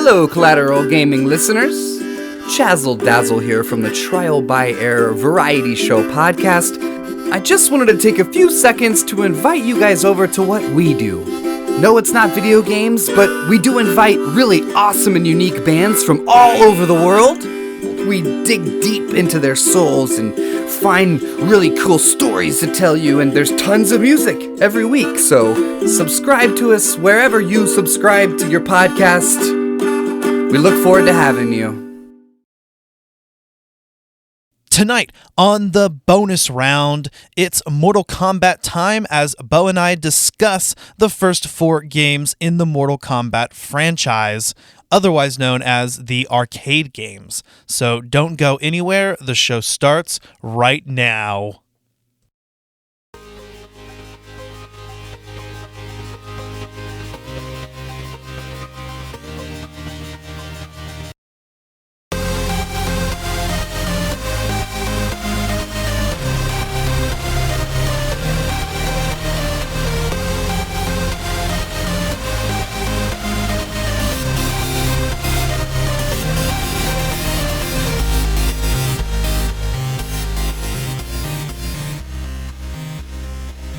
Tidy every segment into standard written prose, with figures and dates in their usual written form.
Hello, Collateral Gaming listeners. Chazzle Dazzle here from the Trial by Error Variety Show podcast. I just wanted to take a few seconds to invite you guys over to what we do. No, it's not video games, but we do invite really awesome and unique bands from all over the world. We dig deep into their souls and find really cool stories to tell you, and there's tons of music every week, so subscribe to us wherever you subscribe to your podcast. We look forward to having you. Tonight on the bonus round, it's Mortal Kombat time as Bo and I discuss the first 4 games in the Mortal Kombat franchise, otherwise known as the arcade games. So don't go anywhere, the show starts right now.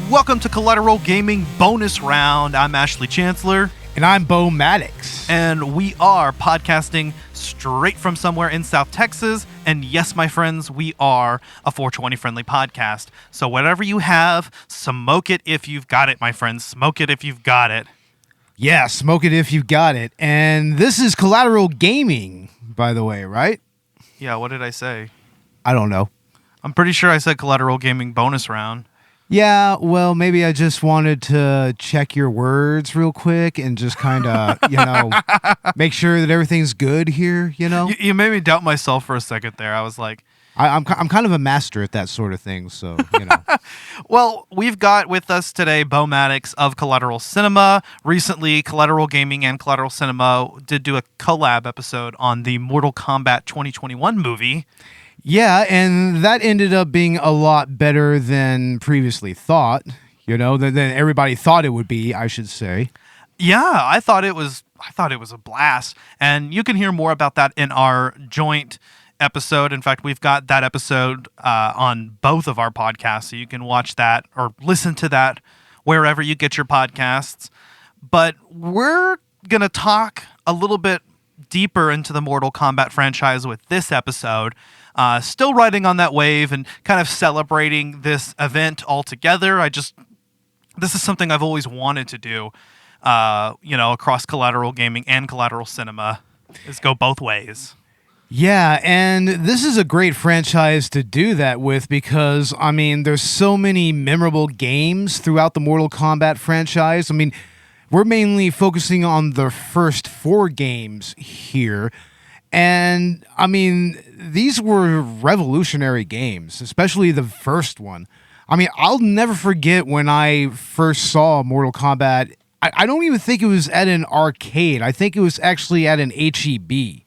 Welcome to Collateral Gaming Bonus Round. I'm Ashley Chancellor. And I'm Bo Maddox. And we are podcasting straight from somewhere in South Texas. And yes, my friends, we are a 420 friendly podcast. So whatever you have, smoke it if you've got it, my friends. Smoke it if you've got it. Yeah, smoke it if you've got it. And this is Collateral Gaming, by the way, right? Yeah, what did I say? I don't know. I'm pretty sure I said Collateral Gaming Bonus Round. Yeah, well, maybe I just wanted to check your words real quick and just kind of, make sure that everything's good here, You made me doubt myself for a second there. I was like... I'm kind of a master at that sort of thing, so, Well, we've got with us today Bo Maddox of Collateral Cinema. Recently, Collateral Gaming and Collateral Cinema did do a collab episode on the Mortal Kombat 2021 movie. Yeah, and that ended up being a lot better than previously thought, than everybody thought it would be, I should say. Yeah, I thought it was a blast, and you can hear more about that in our joint episode. In fact, we've got that episode on both of our podcasts, so you can watch that or listen to that wherever you get your podcasts. But we're going to talk a little bit deeper into the Mortal Kombat franchise with this episode. Still riding on that wave and kind of celebrating this event altogether. This is something I've always wanted to do, across Collateral Gaming and Collateral Cinema, is go both ways. Yeah, and this is a great franchise to do that with because, there's so many memorable games throughout the Mortal Kombat franchise. We're mainly focusing on the first 4 games here. And, these were revolutionary games, especially the first one. I'll never forget when I first saw Mortal Kombat. I don't even think it was at an arcade. I think it was actually at an HEB.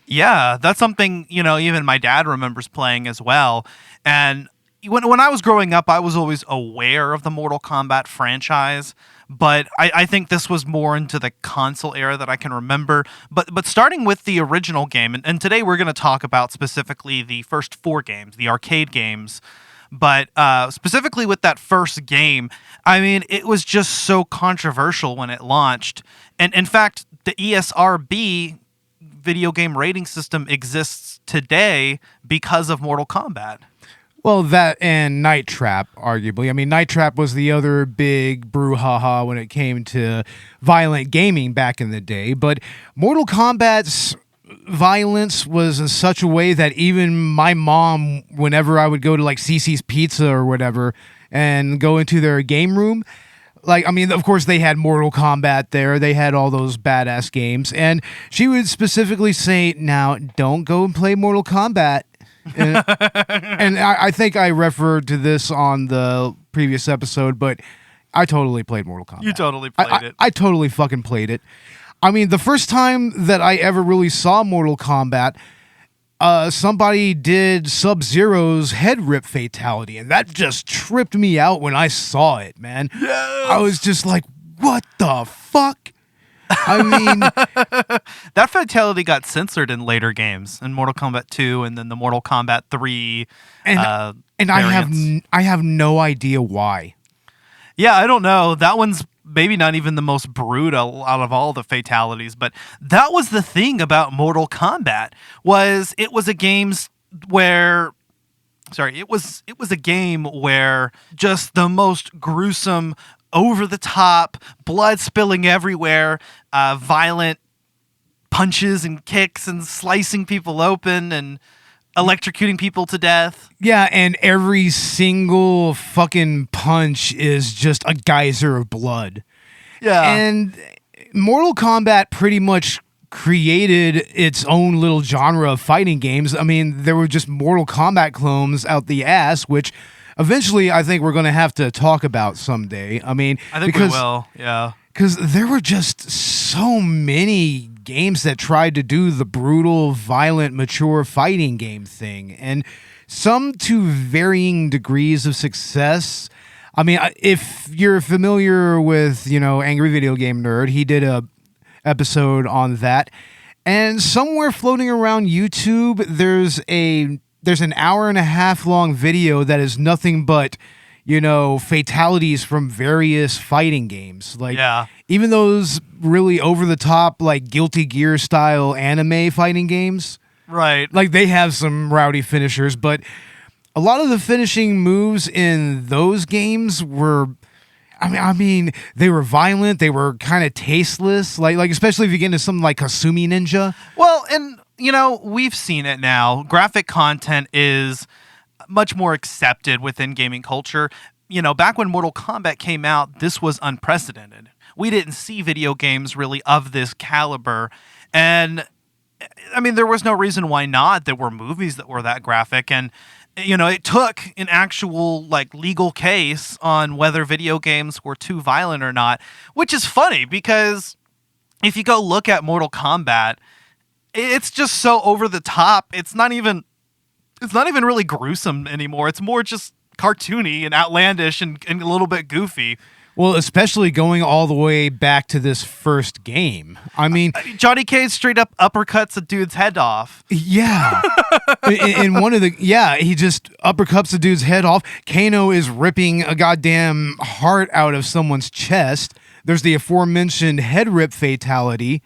Yeah, that's something, even my dad remembers playing as well. And when I was growing up, I was always aware of the Mortal Kombat franchise. But I think this was more into the console era that I can remember. But starting with the original game, and today we're going to talk about specifically the first 4 games, the arcade games. But specifically with that first game, it was just so controversial when it launched. And in fact, the ESRB video game rating system exists today because of Mortal Kombat. Well, that and Night Trap, arguably. Night Trap was the other big brouhaha when it came to violent gaming back in the day. But Mortal Kombat's violence was in such a way that even my mom, whenever I would go to like CC's Pizza or whatever and go into their game room, of course they had Mortal Kombat there. They had all those badass games. And she would specifically say, now, don't go and play Mortal Kombat. And I think I referred to this on the previous episode, but I totally played Mortal Kombat. You totally played it. I totally fucking played it. The first time that I ever really saw Mortal Kombat, somebody did Sub-Zero's head rip fatality, and that just tripped me out when I saw it, man. Yes! I was just like, what the fuck? that That fatality got censored in later games, in Mortal Kombat 2 and then the Mortal Kombat 3 And variants. I have no idea why. Yeah, I don't know. That one's maybe not even the most brutal out of all the fatalities, but that was the thing about Mortal Kombat was it was a game where just the most gruesome, over the top, blood spilling everywhere, violent punches and kicks and slicing people open and electrocuting people to death. Yeah, and every single fucking punch is just a geyser of blood. Yeah. And Mortal Kombat pretty much created its own little genre of fighting games. I mean, there were just Mortal Kombat clones out the ass, which eventually I think we're going to have to talk about someday. I mean, I think we will, yeah. Because there were just so many games that tried to do the brutal, violent, mature fighting game thing, and some to varying degrees of success. I mean, if you're familiar with, Angry Video Game Nerd, he did a episode on that, and somewhere floating around YouTube, there's an hour and a half long video that is nothing but fatalities from various fighting games. Like, yeah. Even those really over the top, like Guilty Gear style anime fighting games. Right. Like, they have some rowdy finishers, but a lot of the finishing moves in those games were, I mean, they were violent. They were kind of tasteless. Like especially if you get into something like Kasumi Ninja. Well, and we've seen it now. Graphic content is much more accepted within gaming culture. Back when Mortal Kombat came out, this was unprecedented. We didn't see video games really of this caliber. And I mean, there was no reason why not. There were movies that were that graphic. And, it took an actual legal case on whether video games were too violent or not, which is funny because if you go look at Mortal Kombat, it's just so over the top. It's not even really gruesome anymore. It's more just cartoony and outlandish and a little bit goofy. Well, especially going all the way back to this first game. I mean, Johnny Cage straight up uppercuts a dude's head off. Yeah. in he just uppercuts the dude's head off. Kano is ripping a goddamn heart out of someone's chest. There's the aforementioned head rip fatality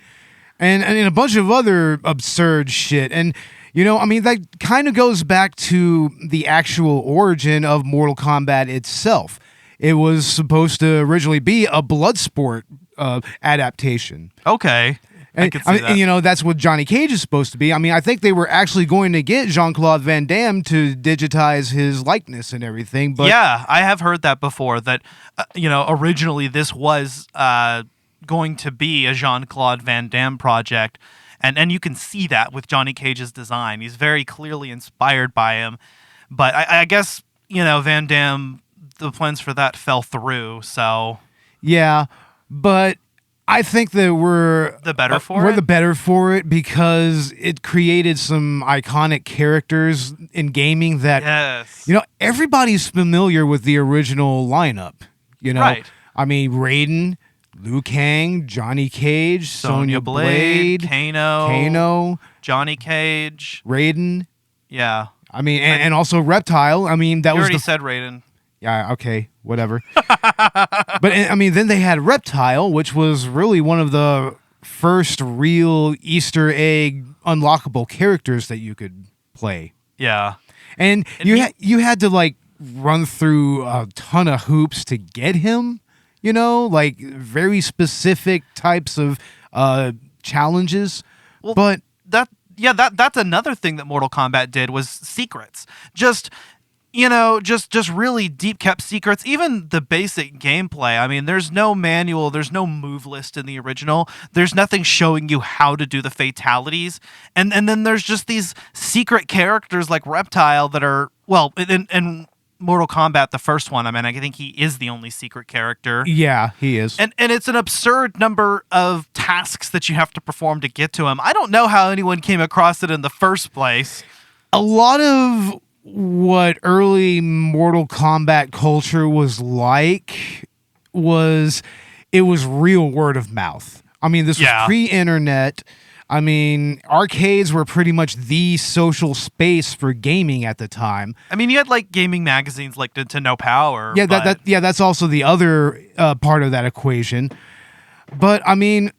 and a bunch of other absurd shit. And that kind of goes back to the actual origin of Mortal Kombat itself. It was supposed to originally be a Bloodsport adaptation. Okay. I could see that. And, that's what Johnny Cage is supposed to be. I mean, I think they were actually going to get Jean-Claude Van Damme to digitize his likeness and everything. But yeah, I have heard that before, that, originally this was going to be a Jean-Claude Van Damme project. And you can see that with Johnny Cage's design. He's very clearly inspired by him. But I guess, Van Damme, the plans for that fell through, so... Yeah, but I think that we're the better for it because it created some iconic characters in gaming that, yes. Everybody's familiar with the original lineup. Right. I mean, Raiden, Liu Kang, Johnny Cage, Sonya Blade, Kano, Johnny Cage, Raiden. Yeah. I mean, and also Reptile. I mean, that you was already said Raiden. Yeah, okay, whatever. But, I mean, then they had Reptile, which was really one of the first real Easter egg unlockable characters that you could play. Yeah. And you had to, run through a ton of hoops to get him, very specific types of challenges. Well, but that's another thing that Mortal Kombat did was secrets. Just really deep kept secrets. Even the basic gameplay. I mean, there's no manual, there's no move list in the original. There's nothing showing you how to do the fatalities. And then there's just these secret characters like Reptile that are, well, in Mortal Kombat, the first one, I mean, I think he is the only secret character. Yeah, he is. And it's an absurd number of tasks that you have to perform to get to him. I don't know how anyone came across it in the first place. A lot of what early Mortal Kombat culture was like was real word of mouth. I mean, this was pre-internet. I mean, arcades were pretty much the social space for gaming at the time. I mean, you had like gaming magazines like Nintendo Power. Yeah, but... that's also the other part of that equation. But I mean,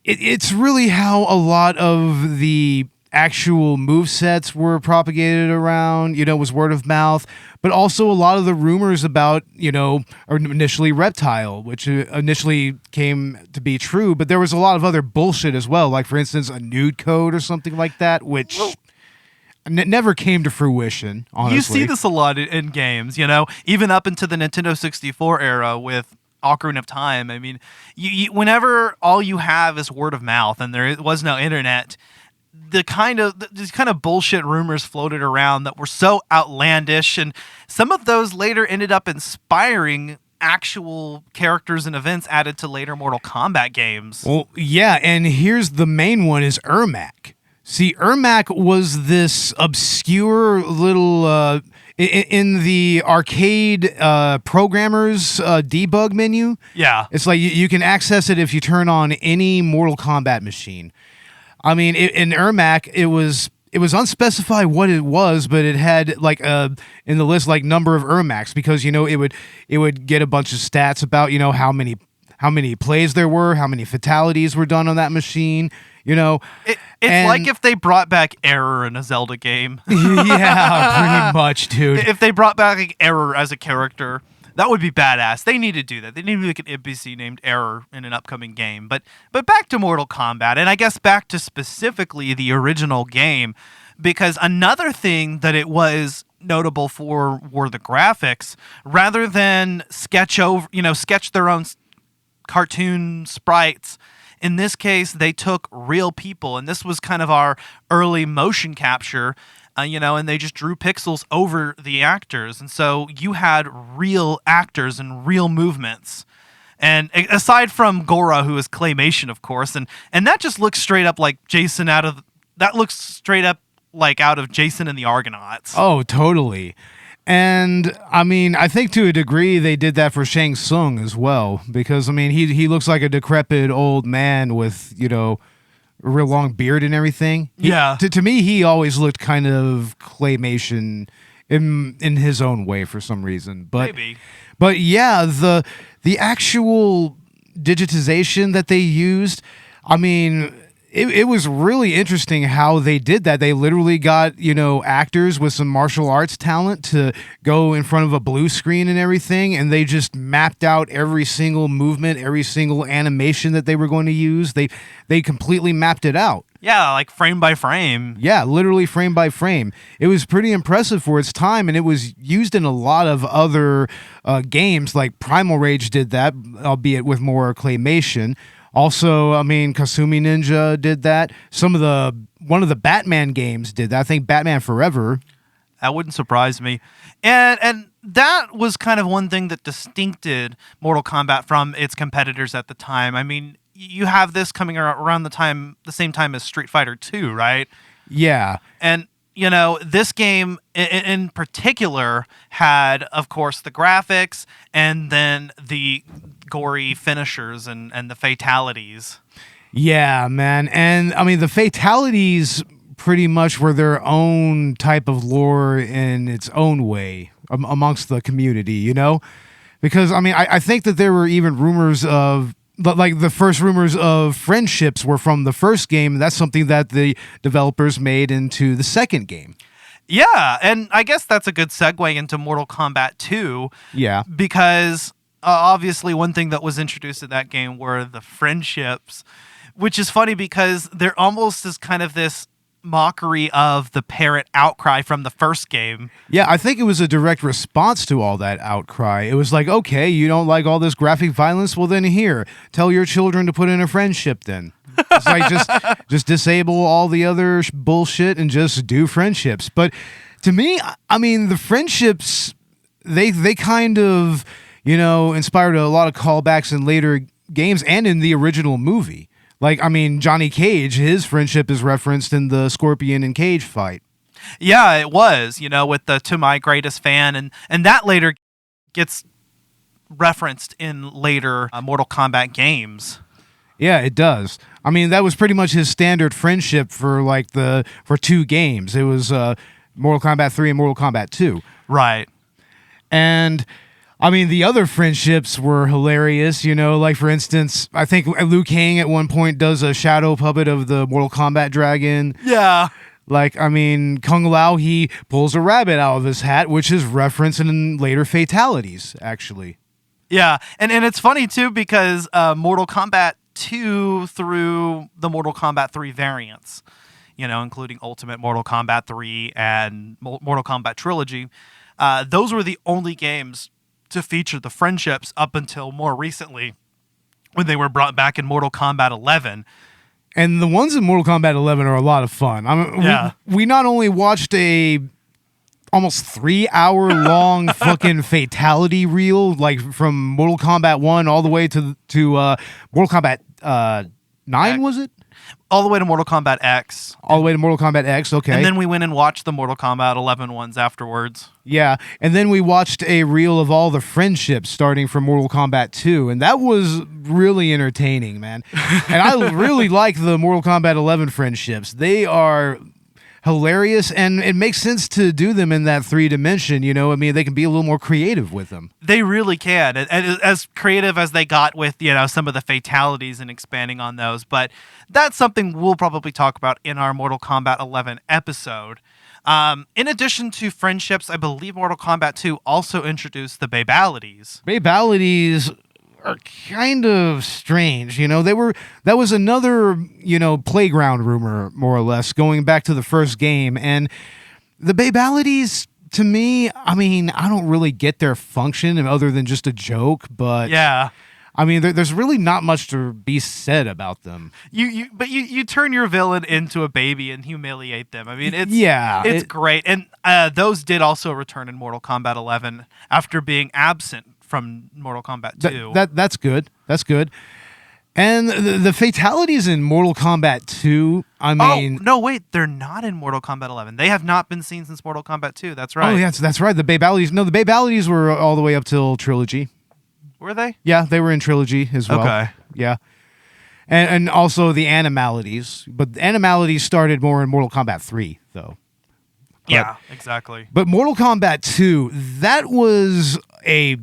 it's really how a lot of the actual movesets were propagated around, was word of mouth, but also a lot of the rumors about, or initially Reptile, which initially came to be true, but there was a lot of other bullshit as well, like for instance, a nude code or something like that, which never came to fruition, honestly. You see this a lot in games, even up into the Nintendo 64 era with Ocarina of Time. I mean, you whenever all you have is word of mouth and there was no internet, these kind of bullshit rumors floated around that were so outlandish, and some of those later ended up inspiring actual characters and events added to later Mortal Kombat games. Well, yeah, and here's the main one is Ermac. See, Ermac was this obscure little in the arcade programmer's debug menu. Yeah. It's like you can access it if you turn on any Mortal Kombat machine. I mean, in Ermac, it was unspecified what it was, but it had like in the list like number of Ermacs, because it would get a bunch of stats about how many plays there were, how many fatalities were done on that machine. It's like if they brought back Error in a Zelda game. Yeah, pretty much, dude. If they brought back like, Error as a character, that would be badass. They need to do that. They need to make an NPC named Error in an upcoming game. But back to Mortal Kombat, and I guess back to specifically the original game, because another thing that it was notable for were the graphics. Rather than sketch their own cartoon sprites, in this case, they took real people, and this was kind of our early motion capture. And they just drew pixels over the actors. And so you had real actors and real movements. And aside from Gora, who is claymation, of course, and that just looks straight up like Jason out of Jason and the Argonauts. Oh, totally. And I mean, I think to a degree they did that for Shang Tsung as well, because I mean, he looks like a decrepit old man with, a real long beard and everything. To me, he always looked kind of claymation in his own way for some reason. But maybe. But yeah, the actual digitization that they used, I mean, it was really interesting how they did that. They literally got, actors with some martial arts talent to go in front of a blue screen and everything, and they just mapped out every single movement, every single animation that they were going to use. They completely mapped it out. Yeah, like frame by frame. Yeah, literally frame by frame. It was pretty impressive for its time, and it was used in a lot of other games, like Primal Rage did that, albeit with more claymation. Also, I mean, Kasumi Ninja did that. One of the Batman games did that. I think Batman Forever. That wouldn't surprise me. And that was kind of one thing that distincted Mortal Kombat from its competitors at the time. I mean, you have this coming around the same time as Street Fighter 2, right? Yeah. And this game in particular had, of course, the graphics and then the gory finishers and the fatalities. Yeah, man. And I mean, the fatalities pretty much were their own type of lore in its own way amongst the community, Because, I mean, I think that there were even rumors of, like, the first rumors of friendships were from the first game. That's something that the developers made into the second game. Yeah, and I guess that's a good segue into Mortal Kombat 2. Yeah. Because obviously one thing that was introduced in that game were the friendships, which is funny because they're almost as kind of this mockery of the parrot outcry from the first game. Yeah, I think it was a direct response to all that outcry. It was like, okay, you don't like all this graphic violence? Well, then here, tell your children to put in a friendship then. It's like just disable all the other bullshit and just do friendships. But to me, I mean, the friendships, they kind of, inspired a lot of callbacks in later games and in the original movie. Like, I mean, Johnny Cage, his friendship is referenced in the Scorpion and Cage fight. Yeah, it was, with the "To My Greatest Fan," and that later gets referenced in later Mortal Kombat games. Yeah, it does. I mean, that was pretty much his standard friendship for for 2 games. It was Mortal Kombat 3 and Mortal Kombat 2. Right. And I mean, the other friendships were hilarious, like for instance, I think Liu Kang at one point does a shadow puppet of the Mortal Kombat dragon. Yeah. Like, I mean, Kung Lao, he pulls a rabbit out of his hat, which is referenced in later fatalities, actually. Yeah, and it's funny too because Mortal Kombat 2 through the Mortal Kombat 3 variants, including Ultimate Mortal Kombat 3 and Mortal Kombat Trilogy, those were the only games to feature the friendships up until more recently when they were brought back in Mortal Kombat 11. And the ones in Mortal Kombat 11 are a lot of fun. We not only watched a almost 3-hour long fucking fatality reel, like from Mortal Kombat 1 all the way to Mortal Kombat 9, was it? All the way to Mortal Kombat X. All the way to Mortal Kombat X, okay. And then we went and watched the Mortal Kombat 11 ones afterwards. Yeah, and then we watched a reel of all the friendships starting from Mortal Kombat 2, and that was really entertaining, man. And I really like the Mortal Kombat 11 friendships. They are hilarious, and it makes sense to do them in that 3-dimension, I mean, they can be a little more creative with them. They really can, and as creative as they got with, some of the fatalities and expanding on those, but that's something we'll probably talk about in our Mortal Kombat 11 episode. In addition to friendships, I believe Mortal Kombat 2 also introduced the Babalities. Babalities are kind of strange, that was another, playground rumor, more or less, going back to the first game, and the Babalities, to me, I mean, I don't really get their function other than just a joke, but yeah, I mean, there's really not much to be said about them. But you turn your villain into a baby and humiliate them. I mean, it's great, and those did also return in Mortal Kombat 11 after being absent from Mortal Kombat 2. That's good. That's good. And the fatalities in Mortal Kombat 2, I mean... Oh, no, wait. They're not in Mortal Kombat 11. They have not been seen since Mortal Kombat 2. That's right. Oh, yes, that's right. The Babalities... No, the Babalities were all the way up till Trilogy. Were they? Yeah, they were in Trilogy as well. Okay. Yeah. And also the Animalities. But the Animalities started more in Mortal Kombat 3, though. Yeah, exactly. But Mortal Kombat 2, that was a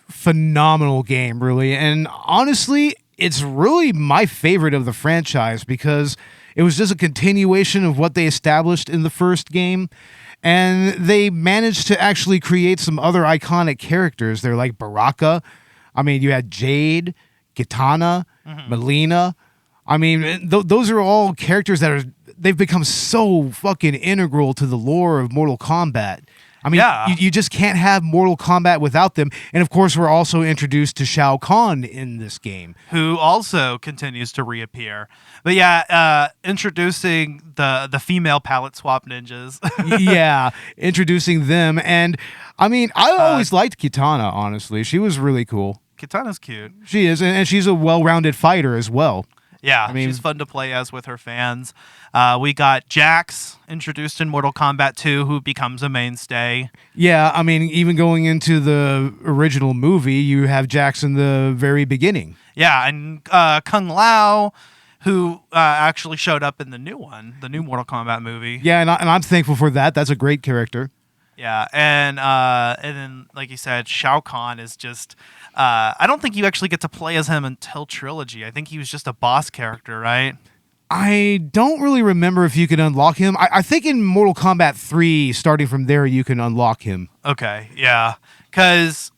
phenomenal game, really. And honestly, it's really my favorite of the franchise because it was just a continuation of what they established in the first game. And they managed to actually create some other iconic characters. They're like Baraka. I mean, you had Jade, Kitana, Melina. I mean, those are all characters they've become so fucking integral to the lore of Mortal Kombat. I mean, you just can't have Mortal Kombat without them. And of course, we're also introduced to Shao Kahn in this game, who also continues to reappear. But yeah, introducing the female palette swap ninjas. Yeah, introducing them. And I mean, I always liked Kitana, honestly. She was really cool. Kitana's cute. She is, and she's a well-rounded fighter as well. Yeah, I mean, she's fun to play as with her fans. We got Jax introduced in Mortal Kombat 2, who becomes a mainstay. Yeah, I mean, even going into the original movie, you have Jax in the very beginning. Yeah, and Kung Lao, who actually showed up in the new one, the new Mortal Kombat movie. Yeah, and I'm thankful for that. That's a great character. Yeah, and then, like you said, Shao Kahn is just... I don't think you actually get to play as him until Trilogy. I think he was just a boss character, right? I don't really remember if you can unlock him. I think in Mortal Kombat 3, starting from there, you can unlock him. Okay, yeah. Because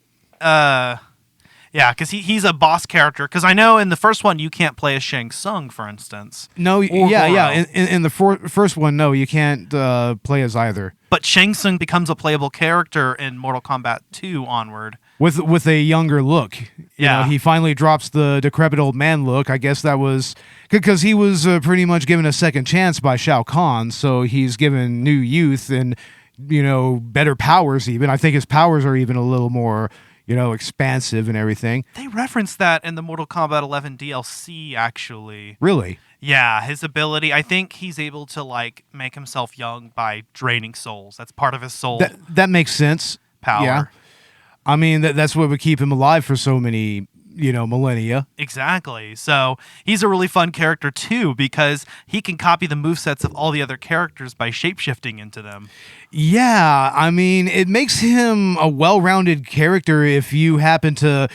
he's a boss character. Because I know in the first one, you can't play as Shang Tsung, for instance. No, yeah. In the first one, no, you can't play as either. But Shang Tsung becomes a playable character in Mortal Kombat 2 onward. With a younger look. You know, he finally drops the decrepit old man look. I guess that was because he was pretty much given a second chance by Shao Kahn, so he's given new youth and, better powers even. I think his powers are even a little more, expansive and everything. They referenced that in the Mortal Kombat 11 DLC, actually. Really? Yeah, his ability, I think he's able to, make himself young by draining souls. That's part of his soul that makes sense. Power. Yeah. I mean, that's what would keep him alive for so many millennia. Exactly. So he's a really fun character too because he can copy the movesets of all the other characters by shapeshifting into them. Yeah, I mean, it makes him a well-rounded character if you happen to,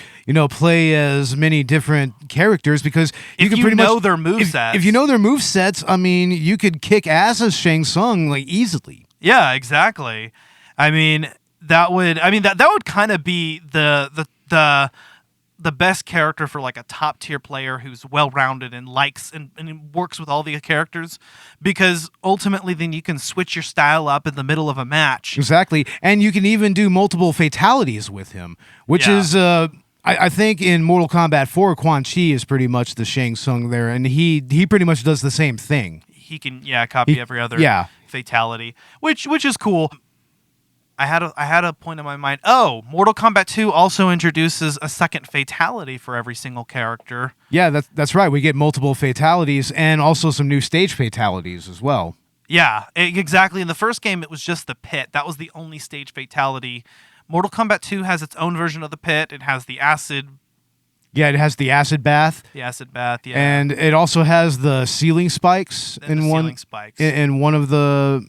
play as many different characters because If can you pretty know much their movesets. If you know their movesets, I mean, you could kick ass as Shang Tsung like easily. Yeah, exactly. I mean, that would kind of be the best character for like a top tier player who's well rounded and likes and works with all the characters, because ultimately then you can switch your style up in the middle of a match. Exactly, and you can even do multiple fatalities with him, which is I think in Mortal Kombat 4, Quan Chi is pretty much the Shang Tsung there, and he pretty much does the same thing. He can copy every other fatality, which is cool. I had a point in my mind. Oh, Mortal Kombat 2 also introduces a second fatality for every single character. Yeah, that's right. We get multiple fatalities and also some new stage fatalities as well. Yeah, exactly. In the first game, it was just the pit. That was the only stage fatality. Mortal Kombat 2 has its own version of the pit. It has the acid. Yeah, it has the acid bath. The acid bath, yeah. And it also has the ceiling spikes in one of the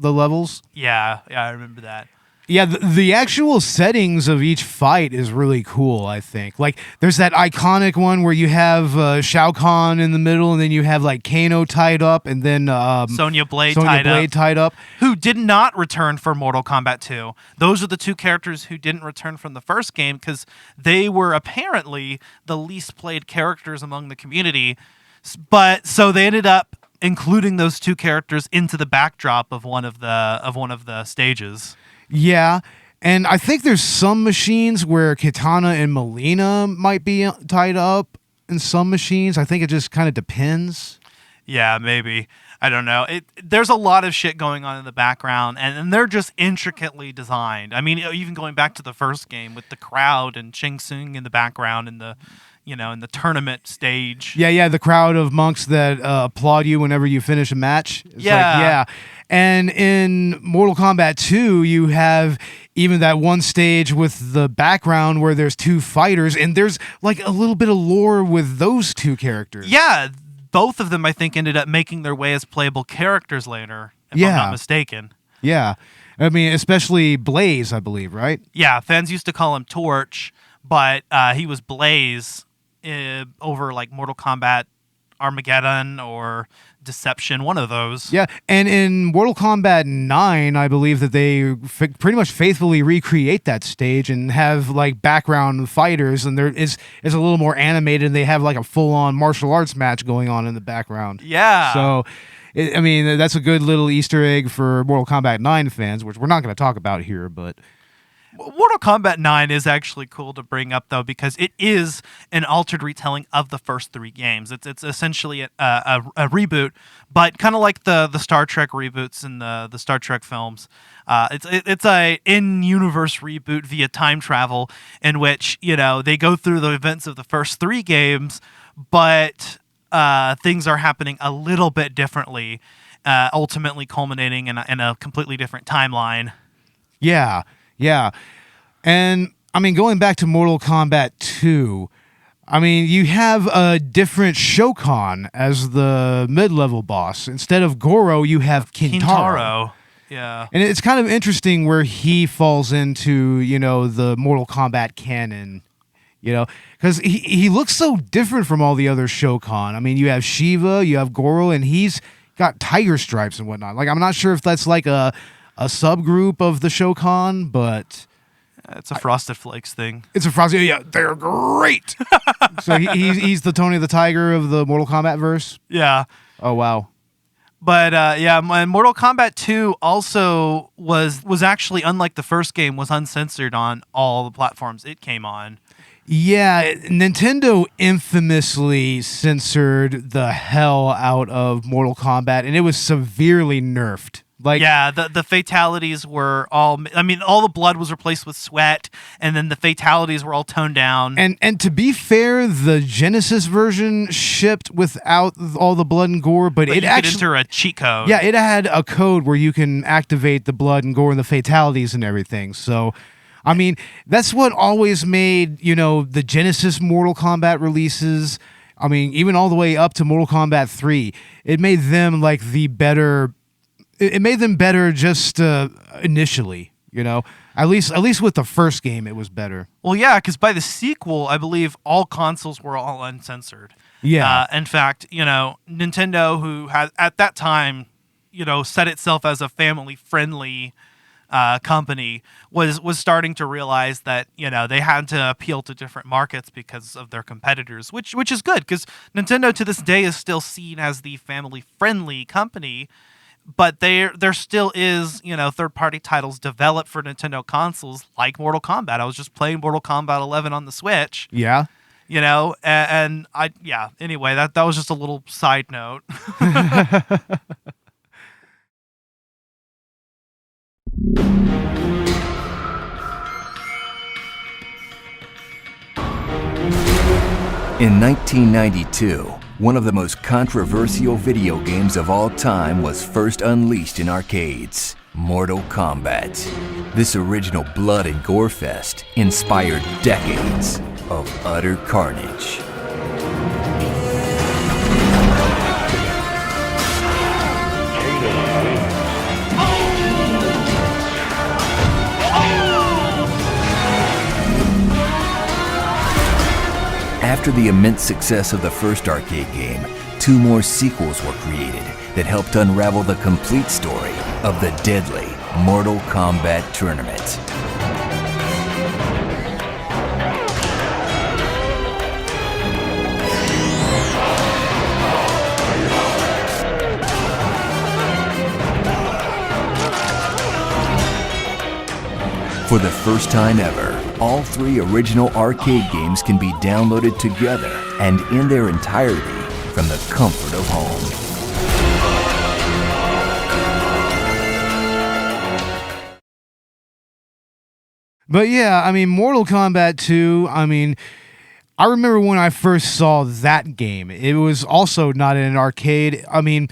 levels. Yeah, I remember that. Yeah, the actual settings of each fight is really cool, I think. Like, there's that iconic one where you have Shao Kahn in the middle, and then you have, like, Kano tied up, and then Sonya Blade tied up. Who did not return for Mortal Kombat 2. Those are the two characters who didn't return from the first game, because they were apparently the least played characters among the community. But so they ended up including those two characters into the backdrop of one of the stages. Yeah, and I think there's some machines where Kitana and Melina might be tied up in some machines. I think it just kind of depends. Yeah, maybe. I don't know. There's a lot of shit going on in the background, and they're just intricately designed. I mean, even going back to the first game with the crowd and Shang Tsung in the background and in the tournament stage. Yeah, the crowd of monks that applaud you whenever you finish a match. It's yeah. And in Mortal Kombat 2, you have even that one stage with the background where there's two fighters, and there's like a little bit of lore with those two characters. Yeah, both of them, I think, ended up making their way as playable characters later, if I'm not mistaken. Yeah. I mean, especially Blaze, I believe, right? Yeah, fans used to call him Torch, but he was Blaze over like Mortal Kombat Armageddon or Deception, one of those. Yeah, and in Mortal Kombat 9, I believe that they pretty much faithfully recreate that stage and have like background fighters, and there is a little more animated, and they have like a full-on martial arts match going on in the background. Yeah. So, I mean, that's a good little Easter egg for Mortal Kombat 9 fans, which we're not going to talk about here, but... Mortal Kombat 9 is actually cool to bring up, though, because it is an altered retelling of the first three games. It's essentially a reboot, but kind of like the Star Trek reboots in the Star Trek films. It's a in-universe reboot via time travel in which, they go through the events of the first three games, but things are happening a little bit differently, ultimately culminating in a completely different timeline. Yeah. Yeah, and I mean, going back to Mortal Kombat 2, I mean, you have a different Shokan as the mid-level boss. Instead of Goro, you have Kintaro. Yeah. And it's kind of interesting where he falls into, the Mortal Kombat canon, because he looks so different from all the other Shokan. I mean, you have Shiva, you have Goro, and he's got tiger stripes and whatnot. Like, I'm not sure if that's like a subgroup of the Shokan, but... It's a Frosted Flakes thing. It's a Frosted... Yeah, they're great! So he's the Tony the Tiger of the Mortal Kombat verse? Yeah. Oh, wow. But, Mortal Kombat 2 also was actually, unlike the first game, was uncensored on all the platforms it came on. Yeah, Nintendo infamously censored the hell out of Mortal Kombat, and it was severely nerfed. The fatalities were all the blood was replaced with sweat, and then the fatalities were all toned down. And to be fair, the Genesis version shipped without all the blood and gore, but it actually could enter a cheat code. Yeah, it had a code where you can activate the blood and gore and the fatalities and everything. So, I mean, that's what always made, the Genesis Mortal Kombat releases, I mean, even all the way up to Mortal Kombat 3, it made them like the better, it made them better just initially, At least with the first game, it was better. Well, yeah, because by the sequel, I believe all consoles were all uncensored. Yeah. In fact, Nintendo, who had at that time, set itself as a family-friendly company, was starting to realize that they had to appeal to different markets because of their competitors, which is good because Nintendo to this day is still seen as the family-friendly company. But there still is, third-party titles developed for Nintendo consoles like Mortal Kombat. I was just playing Mortal Kombat 11 on the Switch. Yeah. Anyway, that was just a little side note. In 1992, one of the most controversial video games of all time was first unleashed in arcades, Mortal Kombat. This original blood and gore fest inspired decades of utter carnage. After the immense success of the first arcade game, 2 more sequels were created that helped unravel the complete story of the deadly Mortal Kombat tournament. For the first time ever, all 3 original arcade games can be downloaded together and in their entirety from the comfort of home. But yeah, I mean, Mortal Kombat 2, I mean, I remember when I first saw that game. It was also not in an arcade. I mean,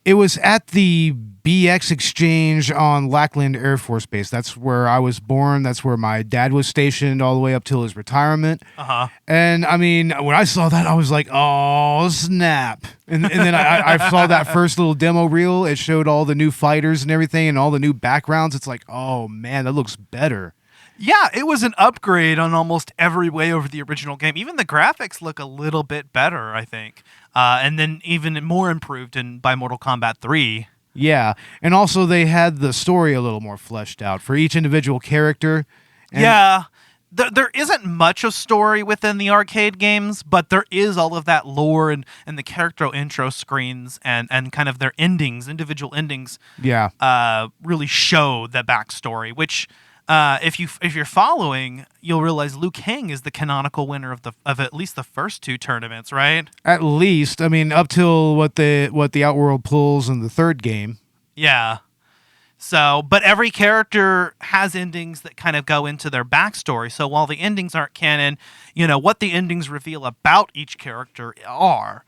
it was at the BX Exchange on Lackland Air Force Base. That's where I was born. That's where my dad was stationed all the way up till his retirement. Uh-huh. And I mean, when I saw that, I was like, oh, snap. And then I saw that first little demo reel. It showed all the new fighters and everything and all the new backgrounds. It's like, oh, man, that looks better. Yeah, it was an upgrade on almost every way over the original game. Even the graphics look a little bit better, I think. And then even more improved by Mortal Kombat 3. Yeah, and also they had the story a little more fleshed out for each individual character. And yeah, there isn't much of story within the arcade games, but there is all of that lore and the character intro screens and kind of their endings, individual endings. Yeah. Really show the backstory, which if you're following, you'll realize Liu Kang is the canonical winner of at least the first 2 tournaments, right? At least, I mean, up till what the Outworld pulls in the third game. Yeah. So, but every character has endings that kind of go into their backstory. So while the endings aren't canon, what the endings reveal about each character are.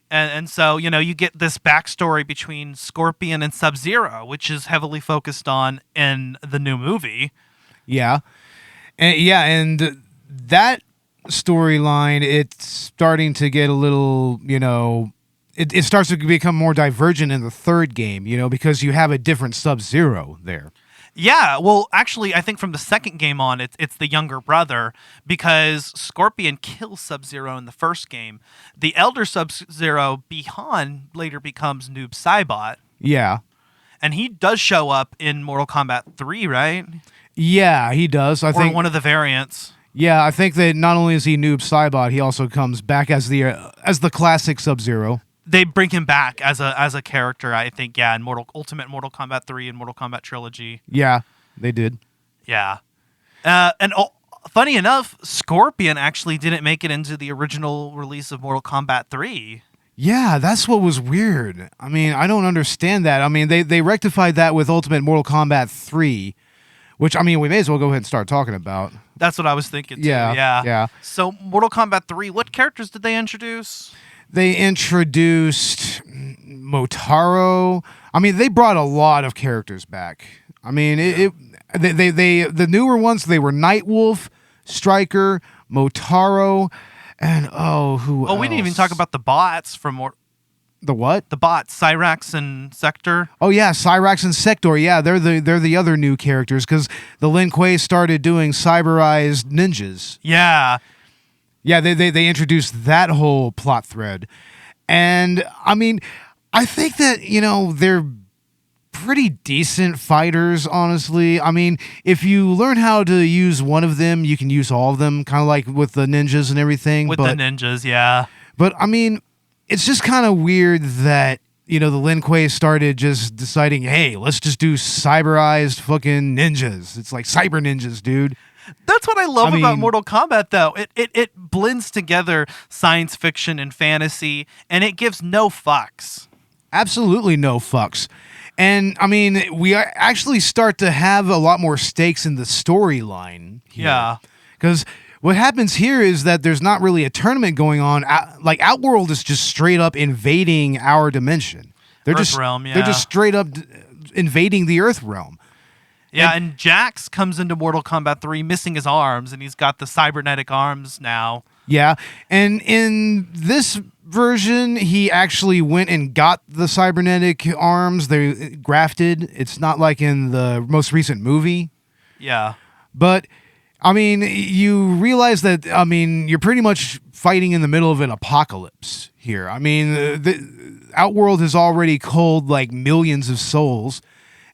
And so, you get this backstory between Scorpion and Sub-Zero, which is heavily focused on in the new movie. Yeah. And that storyline, it's starting to get a little, it starts to become more divergent in the third game, because you have a different Sub-Zero there. Yeah, well, actually, I think from the second game on, it's the younger brother, because Scorpion kills Sub-Zero in the first game. The elder Sub-Zero, Bi-Han, later becomes Noob Saibot. Yeah. And he does show up in Mortal Kombat 3, right? Yeah, he does. I think one of the variants. Yeah, I think that not only is he Noob Saibot, he also comes back as the classic Sub-Zero. They bring him back as a character, I think, yeah, in Ultimate Mortal Kombat 3 and Mortal Kombat Trilogy. Yeah, they did. Yeah. Funny enough, Scorpion actually didn't make it into the original release of Mortal Kombat 3. Yeah, that's what was weird. I mean, I don't understand that. I mean, they rectified that with Ultimate Mortal Kombat 3, which, I mean, we may as well go ahead and start talking about. That's what I was thinking, too. Yeah. So, Mortal Kombat 3, what characters did they introduce? They introduced Motaro. I mean, they brought a lot of characters back. I mean, the newer ones, they were Nightwolf, Stryker, Motaro, and who else? We didn't even talk about the bots from the what? The bots, Cyrax and Sector. Oh yeah, Cyrax and Sector. Yeah, they're the other new characters because the Lin Kuei started doing cyberized ninjas. Yeah. Yeah, they introduced that whole plot thread. And I mean, I think that, they're pretty decent fighters, honestly. I mean, if you learn how to use one of them, you can use all of them, kind of like with the ninjas and everything. The ninjas, yeah. But I mean, it's just kind of weird that, the Lin Kuei started just deciding, hey, let's just do cyberized fucking ninjas. It's like cyber ninjas, dude. That's what I love about Mortal Kombat, though. It blends together science fiction and fantasy, and it gives no fucks. Absolutely no fucks. And, I mean, we actually start to have a lot more stakes in the storyline here. Yeah. Because what happens here is that there's not really a tournament going on. Like, Outworld is just straight up invading our dimension. They're Earthrealm, yeah. They're just straight up invading the Earth realm. Yeah, and Jax comes into Mortal Kombat 3 missing his arms, and he's got the cybernetic arms now. Yeah, and in this version, he actually went and got the cybernetic arms. They're grafted. It's not like in the most recent movie. Yeah. But, I mean, you realize that, you're pretty much fighting in the middle of an apocalypse here. I mean, the Outworld has already culled, like, millions of souls.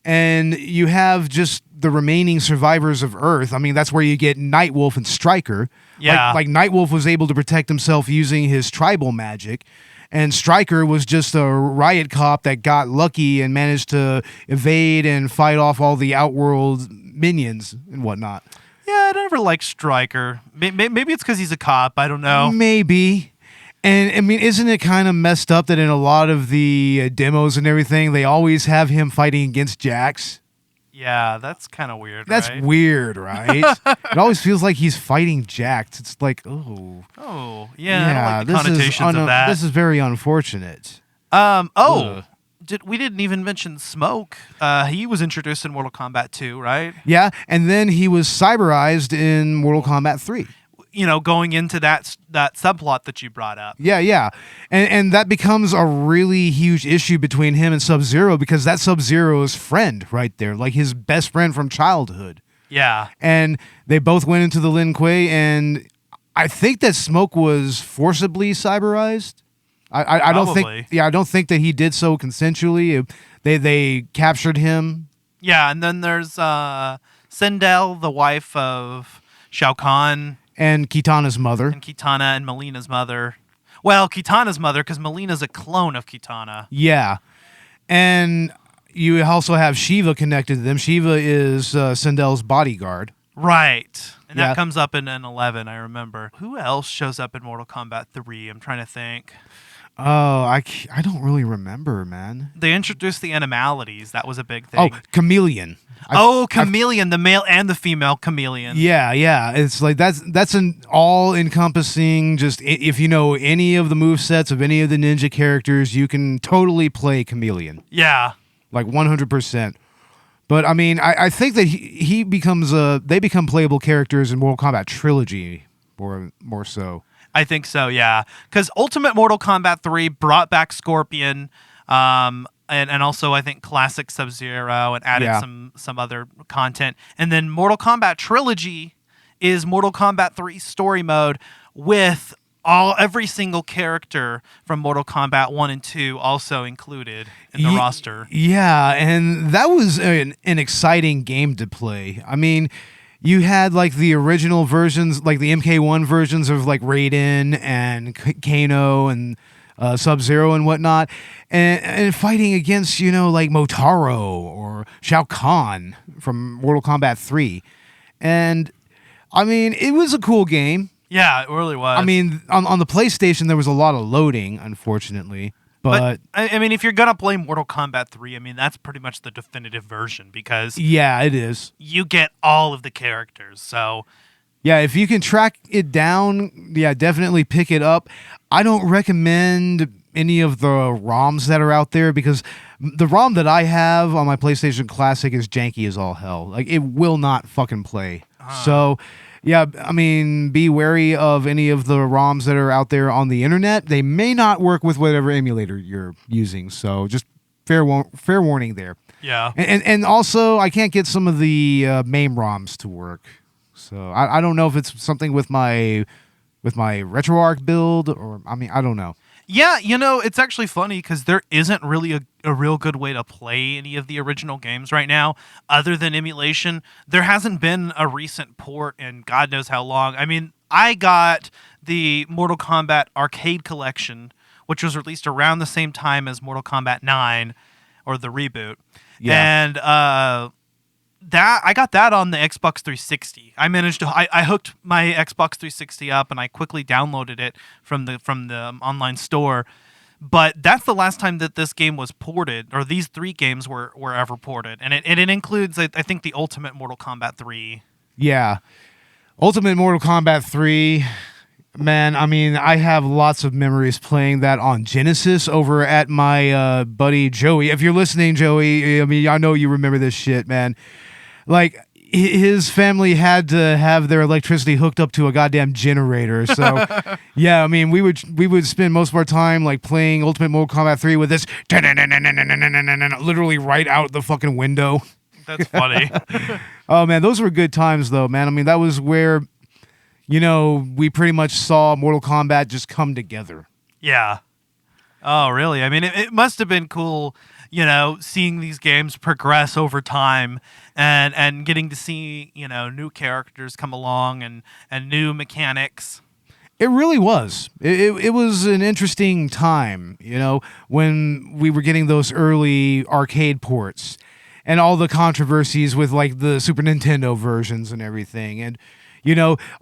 And you have just the remaining survivors of Earth. I mean, that's where you get Nightwolf and Stryker. Yeah. Like Nightwolf was able to protect himself using his tribal magic. And Stryker was just a riot cop that got lucky and managed to evade and fight off all the Outworld minions and whatnot. Yeah, I never liked Stryker. Maybe it's because he's a cop. I don't know. Maybe. And, I mean, isn't it kind of messed up that in a lot of the demos and everything, they always have him fighting against Jax? Yeah, that's kind of weird, That's right? weird, right? It always feels like he's fighting Jax. It's like, oh. Oh, yeah, I don't like the connotations of that. This is very unfortunate. We didn't even mention Smoke. He was introduced in Mortal Kombat 2, right? Yeah, and then he was cyberized in Mortal Kombat 3. Going into that subplot that you brought up. Yeah. And that becomes a really huge issue between him and Sub-Zero because that's Sub-Zero's friend right there, like his best friend from childhood. Yeah. And they both went into the Lin Kuei, and I think that Smoke was forcibly cyberized. I don't think. Yeah, I don't think that he did so consensually. They captured him. Yeah, and then there's Sindel, the wife of Shao Kahn. And Kitana's mother. And Kitana and Melina's mother. Well, Kitana's mother, because Melina's a clone of Kitana. Yeah. And you also have Shiva connected to them. Shiva is Sindel's bodyguard. Right. And that comes up in 11, I remember. Who else shows up in Mortal Kombat 3? I'm trying to think. Oh, I don't really remember, man. They introduced the animalities. That was a big thing. Oh, Chameleon. Chameleon, the male and the female chameleon. Yeah. It's like that's an all-encompassing, just if you know any of the movesets of any of the ninja characters, you can totally play Chameleon. Yeah. Like 100%. But I mean, I think that they become playable characters in Mortal Kombat Trilogy more so. I think so, yeah. Because Ultimate Mortal Kombat 3 brought back Scorpion, and also I think classic Sub-Zero, and added some other content. And then Mortal Kombat Trilogy is Mortal Kombat 3 story mode with every single character from Mortal Kombat 1 and 2 also included in the roster. Yeah, and that was an exciting game to play. I mean, you had like the original versions, like the MK1 versions of like Raiden and Kano and Sub-Zero and whatnot, and fighting against, like Motaro or Shao Kahn from Mortal Kombat 3. And I mean, it was a cool game. Yeah, it really was. I mean, on the PlayStation, there was a lot of loading, unfortunately. But I mean, if you're going to play Mortal Kombat 3, I mean, that's pretty much the definitive version because... Yeah, it is. You get all of the characters, so... Yeah, if you can track it down, definitely pick it up. I don't recommend any of the ROMs that are out there because The ROM that I have on my PlayStation Classic is janky as all hell. Like, it will not fucking play. So, yeah, I mean, be wary of any of the ROMs that are out there on the internet. They may not work with whatever emulator you're using. So just fair warning there. Yeah. And also, I can't get some of the MAME ROMs to work. So I don't know if it's something with my RetroArch build, or I don't know. Yeah, it's actually funny because there isn't really a real good way to play any of the original games right now other than emulation. There hasn't been a recent port in God knows how long. I mean, I got the Mortal Kombat Arcade Collection, which was released around the same time as Mortal Kombat 9, or the reboot. Yeah. And that I got that on the Xbox 360. I hooked my Xbox 360 up and I quickly downloaded it from the online store. But that's the last time that this game was ported, or these 3 games were ever ported, and it includes I think the Ultimate Mortal Kombat 3. Yeah, Ultimate Mortal Kombat 3. Man, I mean, I have lots of memories playing that on Genesis over at my buddy Joey. If you're listening, Joey, I mean, I know you remember this shit, man. Like, his family had to have their electricity hooked up to a goddamn generator. So, yeah, I mean, we would spend most of our time like playing Ultimate Mortal Kombat 3 with this literally right out the fucking window. That's funny. Oh man, those were good times though, man. I mean, that was where, we pretty much saw Mortal Kombat just come together. Yeah. Oh, really? I mean, it must have been cool, seeing these games progress over time and getting to see, new characters come along and new mechanics. It really was. It was an interesting time, when we were getting those early arcade ports and all the controversies with like the Super Nintendo versions and everything. And,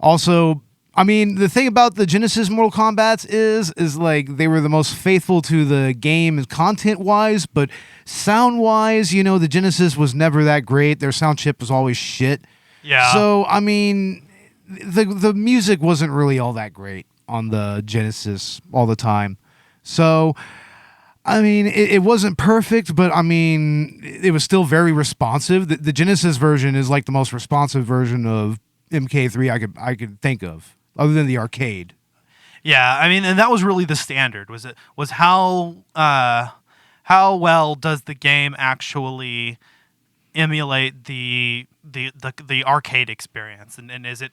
also, I mean, the thing about the Genesis Mortal Kombats is like they were the most faithful to the game content-wise, but sound-wise, the Genesis was never that great. Their sound chip was always shit. Yeah. So, I mean, the music wasn't really all that great on the Genesis all the time. So, I mean, it wasn't perfect, but I mean, it was still very responsive. The Genesis version is like the most responsive version of MK3 I could think of, other than the arcade. Yeah, I mean, and that was really the standard. Was how well does the game actually emulate the arcade experience, and is it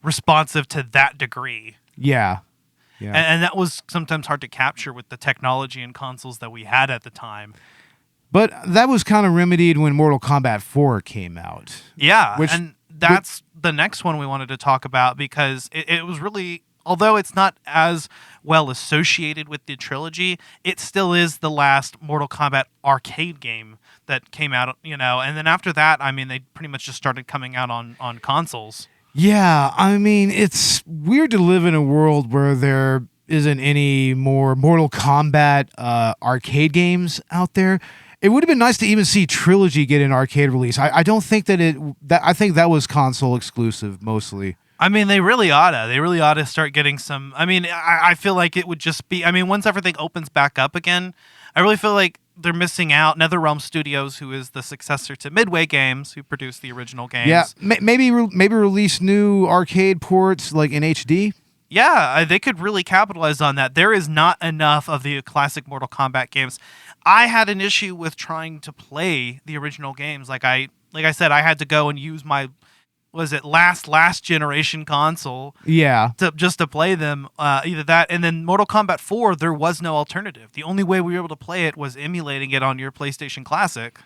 responsive to that degree? Yeah. Yeah. And that was sometimes hard to capture with the technology and consoles that we had at the time. But that was kind of remedied when Mortal Kombat 4 came out. Yeah, and that's the next one we wanted to talk about, because it was really, although it's not as well associated with the trilogy, it still is the last Mortal Kombat arcade game that came out, and then after that, I mean, they pretty much just started coming out on consoles. Yeah, I mean, it's weird to live in a world where there isn't any more Mortal Kombat arcade games out there. It would have been nice to even see Trilogy get an arcade release. I don't think I think that was console exclusive mostly. I mean, they really ought to. They really ought to start getting some. I mean, I feel like it would just be. I mean, once everything opens back up again, I really feel like they're missing out. NetherRealm Studios, who is the successor to Midway Games, who produced the original games. Yeah, maybe release new arcade ports like in HD. Yeah, they could really capitalize on that. There is not enough of the classic Mortal Kombat games. I had an issue with trying to play the original games. Like I said, I had to go and use my last generation console. Yeah. To play them. Either that, and then Mortal Kombat 4, there was no alternative. The only way we were able to play it was emulating it on your PlayStation Classic.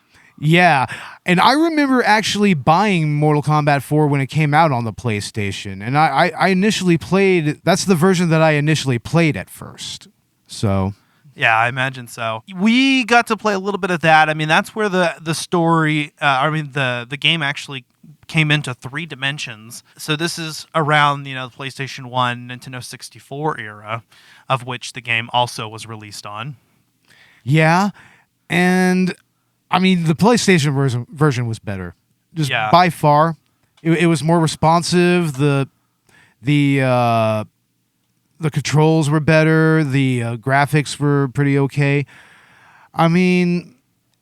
Yeah, and I remember actually buying Mortal Kombat 4 when it came out on the PlayStation, and I initially played. That's the version that I initially played at first. So. Yeah, I imagine so. We got to play a little bit of that. I mean, that's where the story. The game actually came into 3 dimensions. So this is around the PlayStation 1, Nintendo 64 era, of which the game also was released on. Yeah, and I mean the PlayStation version was better, just by far. It was more responsive. The controls were better. The graphics were pretty okay. I mean,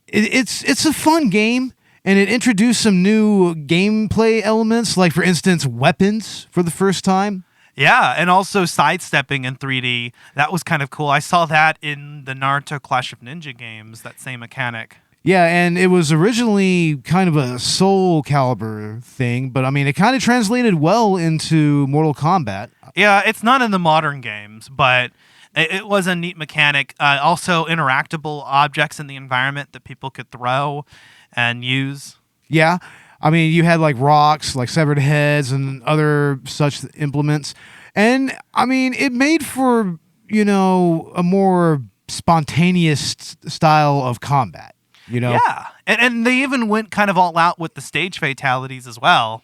it's a fun game, and it introduced some new gameplay elements, like, for instance, weapons for the first time. Yeah, and also sidestepping in 3D. That was kind of cool. I saw that in the Naruto Clash of Ninja games, that same mechanic. Yeah, and it was originally kind of a Soul Calibur thing, but I mean, it kind of translated well into Mortal Kombat. Yeah, it's not in the modern games, but it was a neat mechanic. Also, interactable objects in the environment that people could throw and use. Yeah, I mean, you had like rocks, like severed heads, and other such implements. And I mean, it made for, a more spontaneous style of combat. Yeah, and they even went kind of all out with the stage fatalities as well.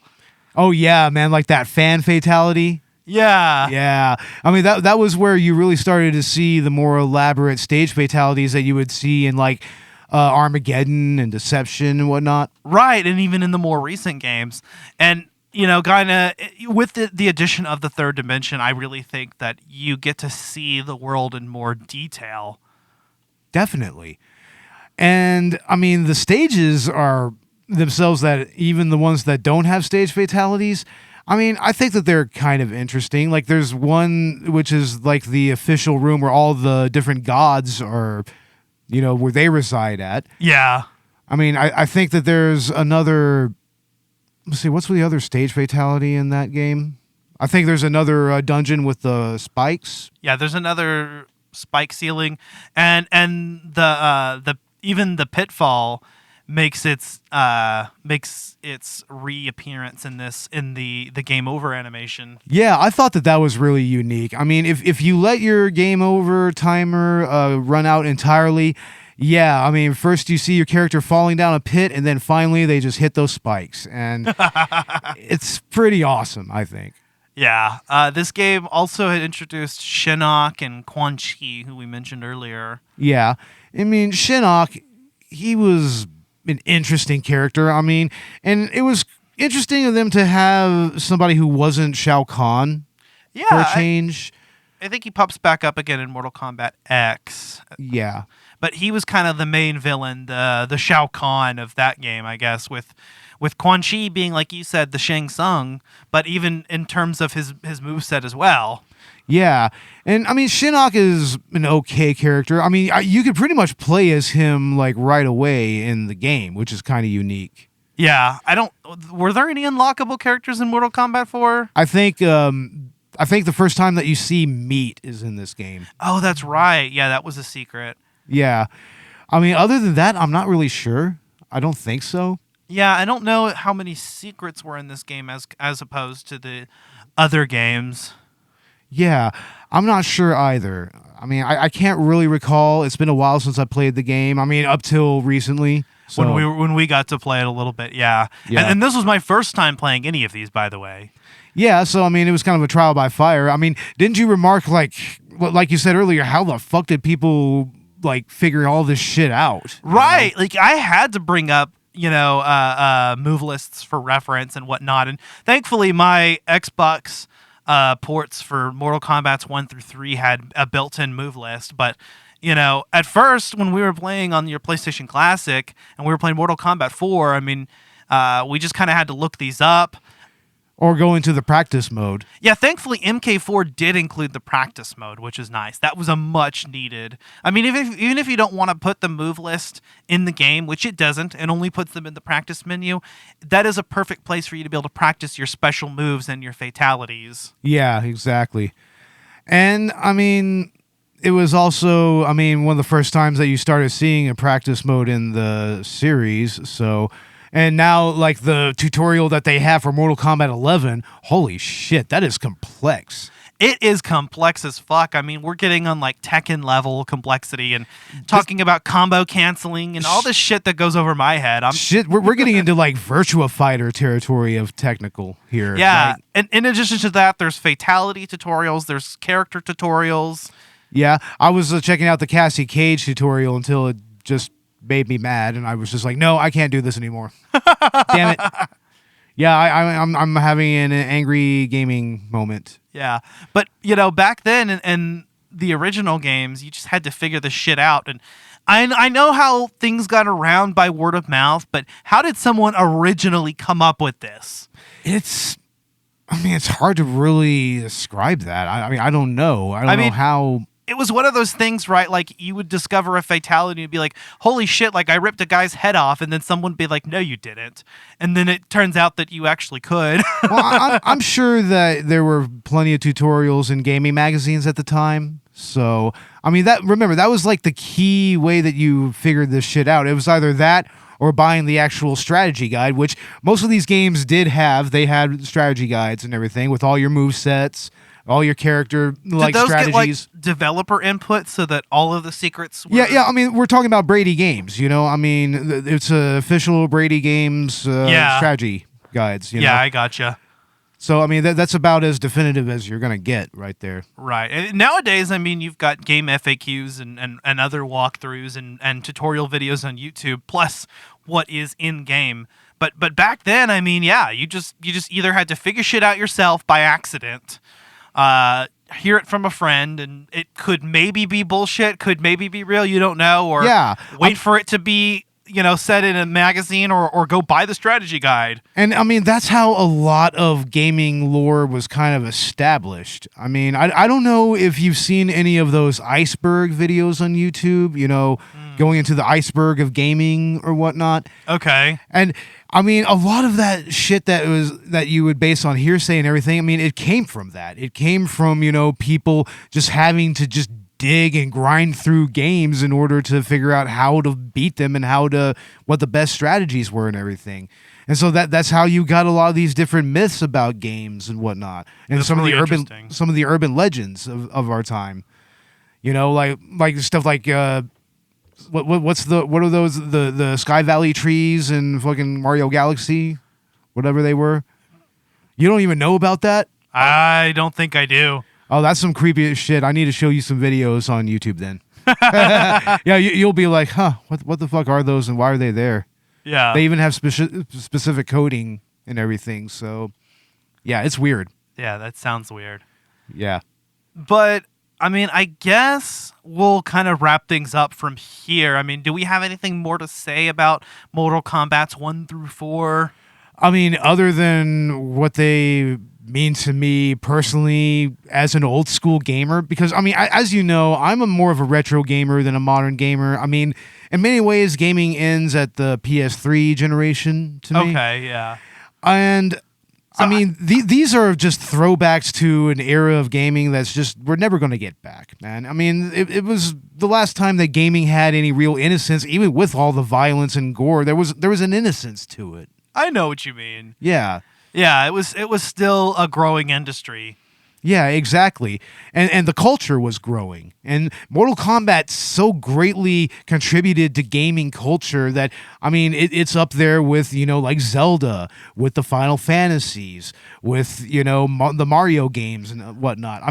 Oh yeah, man, like that fan fatality. Yeah. Yeah. I mean, that was where you really started to see the more elaborate stage fatalities that you would see in like Armageddon and Deception and whatnot. Right, and even in the more recent games. And, kind of with the addition of the third dimension, I really think that you get to see the world in more detail. Definitely. And I mean, the stages are themselves, that even the ones that don't have stage fatalities, I mean, I think that they're kind of interesting. Like, there's one which is like the official room where all the different gods are, where they reside at. Yeah. I mean, I think that there's another. Let's see, what's the other stage fatality in that game? I think there's another dungeon with the spikes. Yeah, there's another spike ceiling, and the even the pitfall makes its reappearance in the game over animation. Yeah, I thought that was really unique. I mean, if you let your game over timer run out entirely, yeah, I mean, first you see your character falling down a pit, and then finally they just hit those spikes, and it's pretty awesome, I think. Yeah, this game also had introduced Shinnok and Quan Chi, who we mentioned earlier. Yeah, I mean, Shinnok, he was an interesting character. I mean, and it was interesting of them to have somebody who wasn't Shao Kahn for a change. I think he pops back up again in Mortal Kombat X. Yeah. But he was kind of the main villain, the Shao Kahn of that game, I guess, with Quan Chi being, like you said, the Shang Tsung, but even in terms of his moveset as well. Yeah, and I mean, Shinnok is an okay character. I mean, you could pretty much play as him like right away in the game, which is kind of unique. Yeah, were there any unlockable characters in Mortal Kombat 4? I think the first time that you see meat is in this game. Oh, that's right. Yeah, that was a secret. Yeah, I mean, other than that, I'm not really sure. I don't think so. Yeah, I don't know how many secrets were in this game as opposed to the other games. Yeah, I'm not sure either. I mean, I can't really recall. It's been a while since I played the game. I mean, up till recently. So. When we got to play it a little bit, yeah. And this was my first time playing any of these, by the way. Yeah, so I mean, it was kind of a trial by fire. I mean, didn't you remark, like you said earlier, how the fuck did people like figure all this shit out? Right, like I had to bring up move lists for reference and whatnot, and thankfully my Xbox ports for Mortal Kombat 1 through 3 had a built-in move list, but at first when we were playing on your PlayStation Classic and we were playing Mortal Kombat 4, I mean, we just kind of had to look these up. Or go into the practice mode. Yeah, thankfully MK4 did include the practice mode, which is nice. That was a much needed. I mean, even if you don't want to put the move list in the game, which it doesn't, it only puts them in the practice menu, that is a perfect place for you to be able to practice your special moves and your fatalities. Yeah, exactly. And, I mean, it was also, one of the first times that you started seeing a practice mode in the series, so... And now, like, the tutorial that they have for Mortal Kombat 11, holy shit, that is complex. It is complex as fuck. I mean, we're getting on, like, Tekken level complexity and talking about combo canceling and all this shit that goes over my head. We're getting into, like, Virtua Fighter territory of technical here. Yeah, right? And in addition to that, there's fatality tutorials, there's character tutorials. Yeah, I was checking out the Cassie Cage tutorial until it just... made me mad, and I was just like, no, I can't do this anymore. Damn it. Yeah, I'm having an angry gaming moment. Yeah, but back then in the original games, you just had to figure this shit out, and I know how things got around by word of mouth, but how did someone originally come up with this? It's hard to really describe that. I don't know. I don't know how. It was one of those things, right? Like, you would discover a fatality and be like, holy shit, like, I ripped a guy's head off, and then someone would be like, no, you didn't. And then it turns out that you actually could. Well, I'm sure that there were plenty of tutorials in gaming magazines at the time. So, that was like the key way that you figured this shit out. It was either that or buying the actual strategy guide, which most of these games did have. They had strategy guides and everything with all your move sets, all your character Did those strategies. get developer input so that all of the secrets were... Yeah. We're talking about Brady Games. It's official Brady Games strategy guides. Yeah, I gotcha. So that's about as definitive as you're gonna get right there. Right. And nowadays, you've got game FAQs and other walkthroughs and tutorial videos on YouTube, plus what is in game. But back then, you just either had to figure shit out yourself by accident. Hear it from a friend, and it could maybe be bullshit, could maybe be real, you don't know, or wait for it to be, said in a magazine, or go buy the strategy guide. And that's how a lot of gaming lore was kind of established. I don't know if you've seen any of those iceberg videos on YouTube, going into the iceberg of gaming or whatnot. Okay. And a lot of that shit that you would base on hearsay and everything, it came from that. It came from, people just having to just dig and grind through games in order to figure out how to beat them and what the best strategies were and everything. And so that's how you got a lot of these different myths about games and whatnot. And that's some really of the urban legends of our time. Like stuff like what are those the Sky Valley trees and fucking Mario Galaxy, whatever they were. You don't even know about that? I don't think I do. Oh, that's some creepy shit. I need to show you some videos on YouTube then. Yeah, you'll be like, huh, what the fuck are those and why are they there? Yeah. They even have specific coding and everything. So, yeah, it's weird. Yeah, that sounds weird. Yeah. But I guess we'll kind of wrap things up from here. Do we have anything more to say about Mortal Kombat's 1 through 4? Other than what they mean to me personally as an old school gamer, because as you know, I'm more of a retro gamer than a modern gamer. In many ways, gaming ends at the PS3 generation to me. Okay, yeah. And these are just throwbacks to an era of gaming that's just, we're never going to get back, man. It was the last time that gaming had any real innocence, even with all the violence and gore. There was an innocence to it. I know what you mean. Yeah. Yeah, it was still a growing industry. Yeah, exactly. And the culture was growing. And Mortal Kombat so greatly contributed to gaming culture that, it's up there with, like Zelda, with the Final Fantasies, with, the Mario games and whatnot.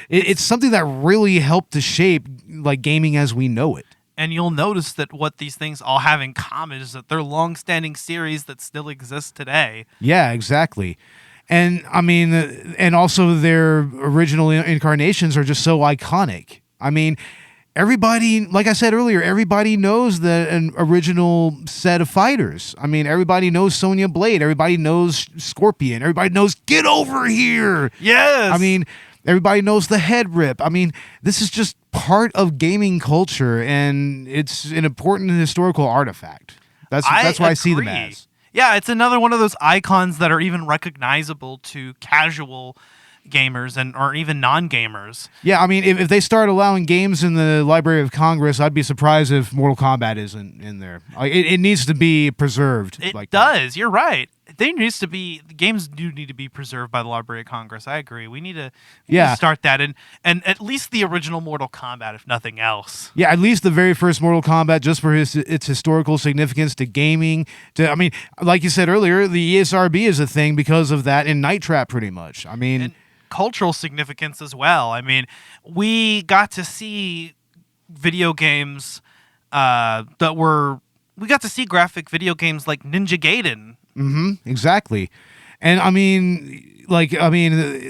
It's something that really helped to shape, like, gaming as we know it. And you'll notice that what these things all have in common is that they're long-standing series that still exist today. Yeah, exactly. And and also their original incarnations are just so iconic. Everybody, like I said earlier, everybody knows an original set of fighters. Everybody knows Sonya Blade. Everybody knows Scorpion. Everybody knows Get Over Here. Yes. Everybody knows the head rip. This is just part of gaming culture, and it's an important historical artifact. That's why I see them as. Yeah, it's another one of those icons that are even recognizable to casual gamers or even non-gamers. Yeah, if they start allowing games in the Library of Congress, I'd be surprised if Mortal Kombat isn't in there. It needs to be preserved. It does. You're right. Games do need to be preserved by the Library of Congress. I agree. We need to start that, and at least the original Mortal Kombat, if nothing else. Yeah, at least the very first Mortal Kombat, just for its historical significance to gaming. Like you said earlier, the ESRB is a thing because of that, and Night Trap, pretty much. And cultural significance as well. We got to see video games we got to see graphic video games like Ninja Gaiden. Mm-hmm. Exactly. And as a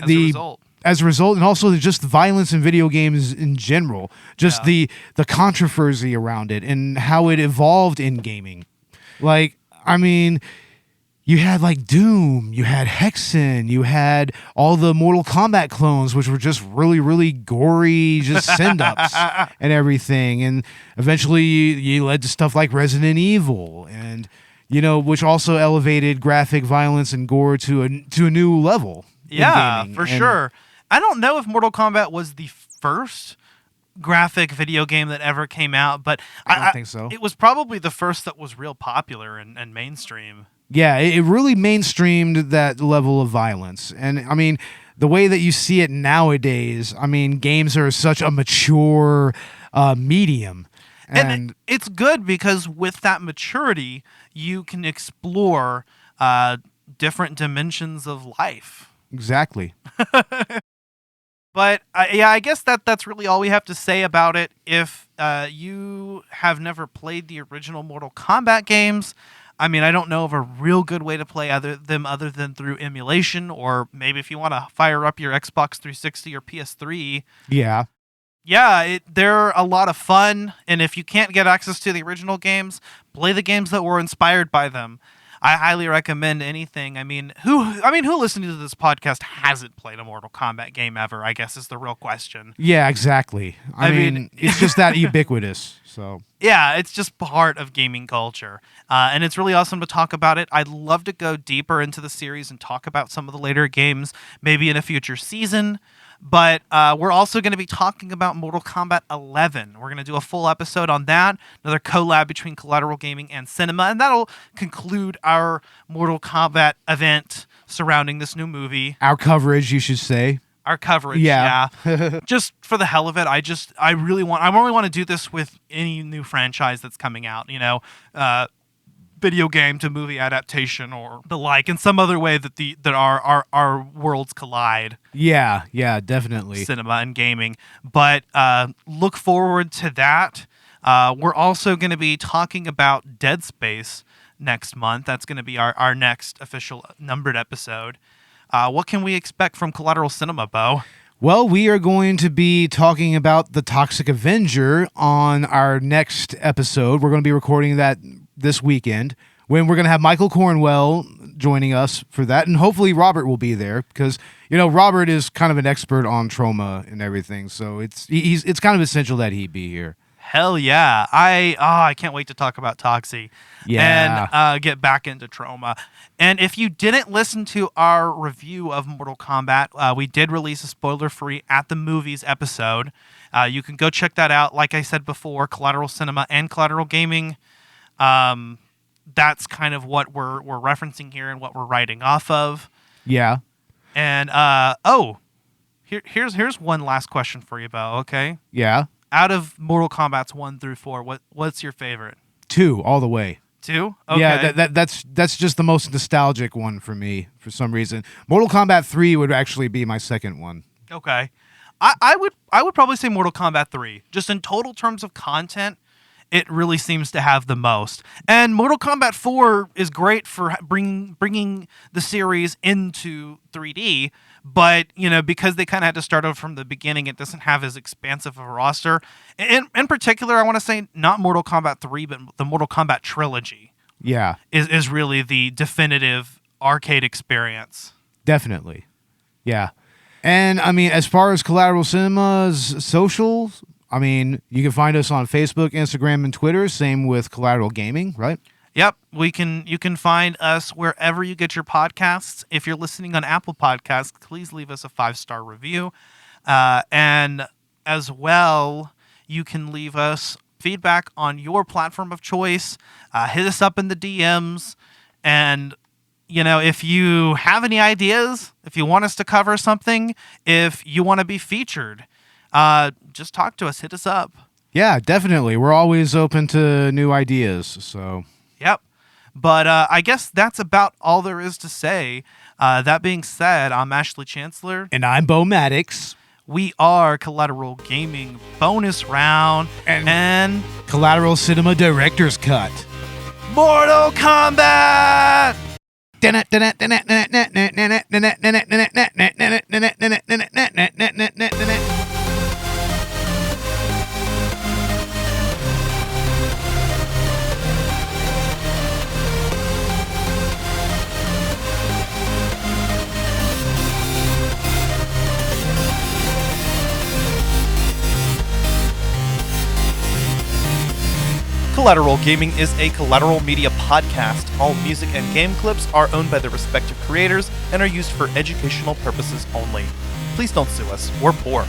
result. as a result, and also just the violence in video games in general, just the controversy around it and how it evolved in gaming. Like, I mean, you had like Doom, you had Hexen, you had all the Mortal Kombat clones, which were just really, really gory, just send-ups and everything. And eventually you led to stuff like Resident Evil, and which also elevated graphic violence and gore to a new level. Yeah, for sure. I don't know if Mortal Kombat was the first graphic video game that ever came out, but I don't think so. It was probably the first that was real popular and mainstream. Yeah, it really mainstreamed that level of violence. And I mean, the way that you see it nowadays, I mean, games are such a mature medium. And it's good because with that maturity, you can explore different dimensions of life. Exactly. But I guess that's really all we have to say about it. If you have never played the original Mortal Kombat games, I mean, I don't know of a real good way to play other than through emulation, or maybe if you want to fire up your Xbox 360 or PS3. Yeah. Yeah, they're a lot of fun, and if you can't get access to the original games, play the games that were inspired by them. I highly recommend anything. I mean, who listening to this podcast hasn't played a Mortal Kombat game ever, I guess is the real question. Yeah, exactly. I mean, it's just that ubiquitous. So yeah, it's just part of gaming culture. And it's really awesome to talk about it. I'd love to go deeper into the series and talk about some of the later games, maybe in a future season. But we're also going to be talking about Mortal Kombat 11. We're going to do a full episode on that, another collab between Collateral Gaming and Cinema, and that'll conclude our Mortal Kombat event surrounding this new movie. Our coverage, you should say. Our coverage, yeah. Just for the hell of it, I really want to do this with any new franchise that's coming out, video game to movie adaptation or the like, in some other way that our worlds collide. Yeah, definitely. Cinema and gaming. But look forward to that. We're also going to be talking about Dead Space next month. That's going to be our next official numbered episode. What can we expect from Collateral Cinema, Bo? Well, we are going to be talking about The Toxic Avenger on our next episode. We're going to be recording that this weekend, when we're going to have Michael Cornwell joining us for that, and hopefully Robert will be there, because Robert is kind of an expert on trauma and everything, so it's kind of essential that he be here. Hell yeah. I can't wait to talk about Toxie. Yeah. And get back into trauma. And if you didn't listen to our review of Mortal Kombat, we did release a spoiler-free At the Movies episode. You can go check that out. Like I said before, Collateral Cinema and Collateral Gaming. That's kind of what we're referencing here and what we're writing off of. Yeah. And here's one last question for you, Bo. Okay. Yeah. Out of Mortal Kombat's 1 through 4, what's your favorite? 2, all the way. 2? Okay. Yeah, that's just the most nostalgic one for me for some reason. Mortal Kombat 3 would actually be my second one. Okay. I would probably say Mortal Kombat 3. Just in total terms of content, it really seems to have the most. And Mortal Kombat 4 is great for bringing the series into 3D, but, because they kind of had to start over from the beginning, it doesn't have as expansive of a roster. In particular, I want to say not Mortal Kombat 3, but the Mortal Kombat trilogy. Yeah. Is really the definitive arcade experience. Definitely. Yeah. And, I mean, as far as Collateral Cinema's socials, I mean, you can find us on Facebook, Instagram, and Twitter. Same with Collateral Gaming, right? Yep. You can find us wherever you get your podcasts. If you're listening on Apple Podcasts, please leave us a 5-star review. And as well, you can leave us feedback on your platform of choice. Hit us up in the DMs. And, if you have any ideas, if you want us to cover something, if you want to be featured, just talk to us. Hit us up. Yeah, definitely. We're always open to new ideas. So. Yep. But I guess that's about all there is to say. That being said, I'm Ashley Chancellor. And I'm Bo Maddox. We are Collateral Gaming Bonus Round and Collateral Cinema Director's Cut. Mortal Kombat! Collateral Gaming is a Collateral Media podcast. All music and game clips are owned by their respective creators and are used for educational purposes only. Please don't sue us. We're poor.